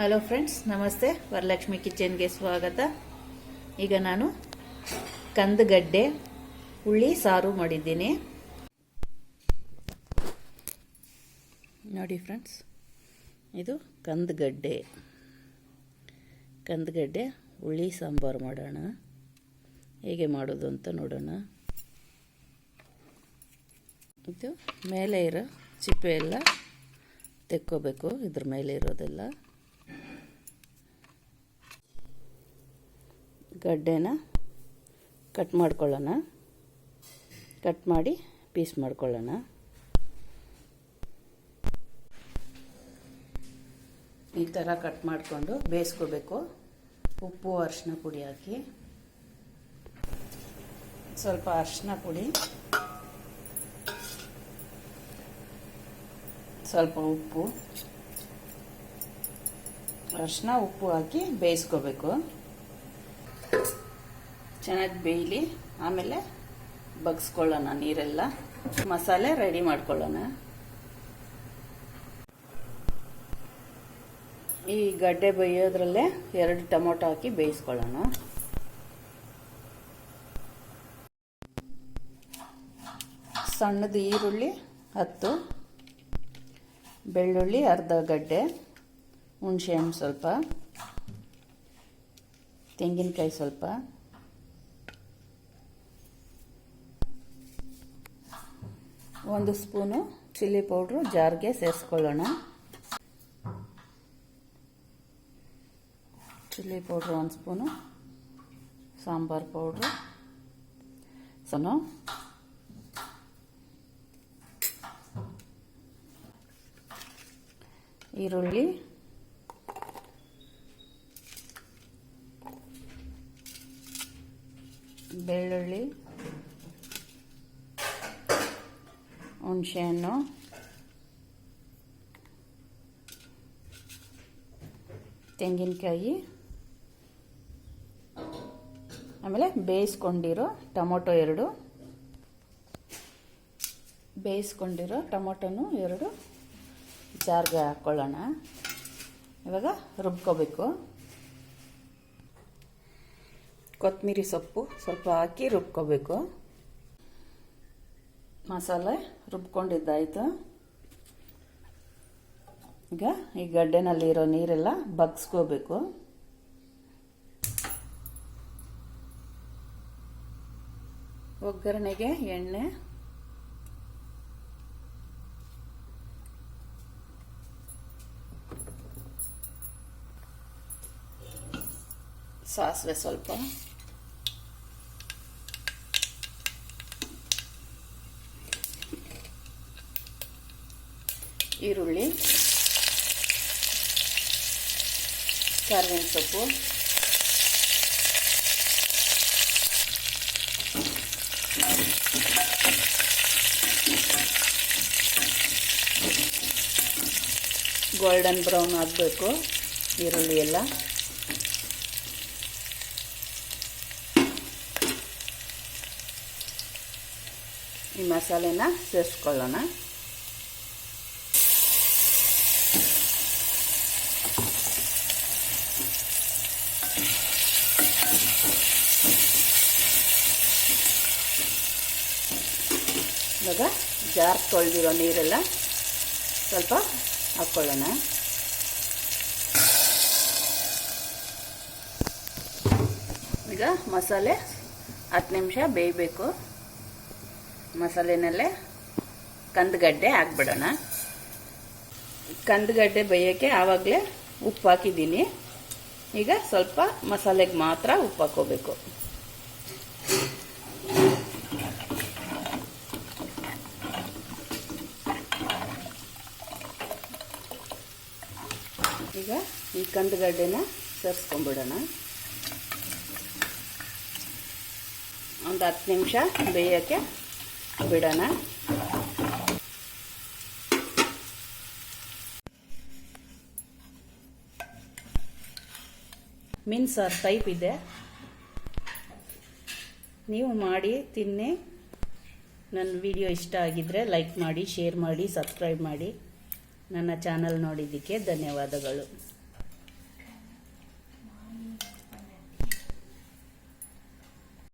Hello friends, ನಮಸ್ತೆ. ವರಲಕ್ಷ್ಮಿ ಕಿಚನ್ಗೆ ಸ್ವಾಗತ. ಈಗ ನಾನು ಕಂದಗಡ್ಡೆ ಹುಳಿ ಸಾರು ಮಾಡಿದ್ದೀನಿ. ನೋಡಿ ಫ್ರೆಂಡ್ಸ್, ಇದು ಕಂದಗಡ್ಡೆ ಹುಳಿ ಸಾಂಬಾರು ಮಾಡೋಣ. ಹೇಗೆ ಮಾಡೋದು ಅಂತ ನೋಡೋಣ. ಇದು ಮೇಲೆ ಇರೋ ಚಿಪ್ಪೆ ಎಲ್ಲ ತೆಕ್ಕೋಬೇಕು. ಇದ್ರ ಮೇಲೆ ಇರೋದೆಲ್ಲ ಗಡ್ಡೆನ ಕಟ್ ಮಾಡ್ಕೊಳ್ಳೋಣ. ಕಟ್ ಮಾಡಿ ಪೀಸ್ ಮಾಡ್ಕೊಳ್ಳೋಣ. ಈ ಥರ ಕಟ್ ಮಾಡಿಕೊಂಡು ಬೇಯಿಸ್ಕೋಬೇಕು. ಉಪ್ಪು ಅರಿಶಿನ ಪುಡಿ ಹಾಕಿ, ಸ್ವಲ್ಪ ಅರಿಶಿನ ಪುಡಿ, ಸ್ವಲ್ಪ ಉಪ್ಪು, ಅರಿಶಿನ ಉಪ್ಪು ಹಾಕಿ ಬೇಯಿಸ್ಕೋಬೇಕು. ಚೆನ್ನಾಗಿ ಬೇಯಲಿ. ಆಮೇಲೆ ಬಗ್ಸ್ಕೊಳ್ಳೋಣ. ನೀರೆಲ್ಲ ಮಸಾಲೆ ರೆಡಿ ಮಾಡ್ಕೊಳ್ಳೋಣ. ಈ ಗಡ್ಡೆ ಬೇಯೋದ್ರಲ್ಲೇ 2 ಟೊಮೊಟೊ ಹಾಕಿ ಬೇಯಿಸ್ಕೊಳ್ಳೋಣ. ಸಣ್ಣದು ಈರುಳ್ಳಿ 10, ಬೆಳ್ಳುಳ್ಳಿ ಅರ್ಧ ಗಡ್ಡೆ, ಹುಣಸೆ ಹಣ್ಣು ಸ್ವಲ್ಪ, ತೆಂಗಿನಕಾಯಿ ಸ್ವಲ್ಪ, ಒಂದು ಸ್ಪೂನು ಚಿಲ್ಲಿ ಪೌಡ್ರು ಜಾರ್ಗೆ ಸೇರಿಸ್ಕೊಳ್ಳೋಣ. Chilli powder 1 spoon, sambar powder spoon, ಈರುಳ್ಳಿ, ಬೆಳ್ಳುಳ್ಳಿ, ಹುಣಸೆಹಣ್ಣು, ತೆಂಗಿನಕಾಯಿ, ಆಮೇಲೆ ಬೇಯಿಸ್ಕೊಂಡಿರೋ ಟೊಮೊಟೊ 2, ಬೇಯಿಸ್ಕೊಂಡಿರೋ ಟೊಮೊಟೊನು 2 ಜಾರ್ಗೆ ಹಾಕ್ಕೊಳ್ಳೋಣ. ಇವಾಗ ರುಬ್ಕೋಬೇಕು. ಕೊತ್ತಂಬರಿ ಸೊಪ್ಪು ಸ್ವಲ್ಪ ಹಾಕಿ ರುಬ್ಕೋಬೇಕು. ಮಸಾಲೆ ರುಬ್ಕೊಂಡಿದ್ದಾಯಿತು. ಈಗ ಈ ಗಡ್ಡೆನಲ್ಲಿರೋ ನೀರೆಲ್ಲ ಬಗ್ಸ್ಕೋಬೇಕು. ಒಗ್ಗರಣೆಗೆ ಎಣ್ಣೆ, ಸಾಸಿವೆ ಸ್ವಲ್ಪ, ಈರುಳ್ಳಿ, ಕರಿಬೇವಿನ ಸೊಪ್ಪು, ಗೋಲ್ಡನ್ ಬ್ರೌನ್ ಆಗಬೇಕು ಈರುಳ್ಳಿ ಎಲ್ಲ. ಈ ಮಸಾಲೆನ ಸೇರಿಸ್ಕೊಳ್ಳೋಣ. ಇವಾಗ ಜಾರ್ ತೊಳೆದಿರೋ ನೀರೆಲ್ಲ ಸ್ವಲ್ಪ ಹಾಕ್ಕೊಳ್ಳೋಣ. ಈಗ ಮಸಾಲೆ 10 ನಿಮಿಷ ಬೇಯಬೇಕು. ಮಸಾಲೆನಲ್ಲೇ ಕಂದಗಡ್ಡೆ ಹಾಕ್ಬಿಡೋಣ. ಕಂದಗಡ್ಡೆ ಬೇಯೋಕ್ಕೆ ಆವಾಗಲೇ ಉಪ್ಪು ಹಾಕಿದ್ದೀನಿ. ಈಗ ಸ್ವಲ್ಪ ಮಸಾಲೆಗೆ ಮಾತ್ರ ಉಪ್ಪು ಹಾಕೋಬೇಕು. ಈಗ ಈ ಕಂದಗಡ್ಡೆನ ಸೇರಿಸ್ಕೊಂಡ್ಬಿಡೋಣ. ಒಂದು 10 ನಿಮಿಷ ಬೇಯೋಕ್ಕೆ ಬಿಡೋಣ. ಮೀನು ಸಾರು ಟೈಪ್ ಇದೆ. ನೀವು ಮಾಡಿ ತಿನ್ನಿ. ನನ್ನ ವಿಡಿಯೋ ಇಷ್ಟ ಆಗಿದ್ರೆ ಲೈಕ್ ಮಾಡಿ, ಶೇರ್ ಮಾಡಿ, ಸಬ್ಸ್ಕ್ರೈಬ್ ಮಾಡಿ. ನನ್ನ ಚಾನಲ್ ನೋಡಿದ್ದಕ್ಕೆ ಧನ್ಯವಾದಗಳು.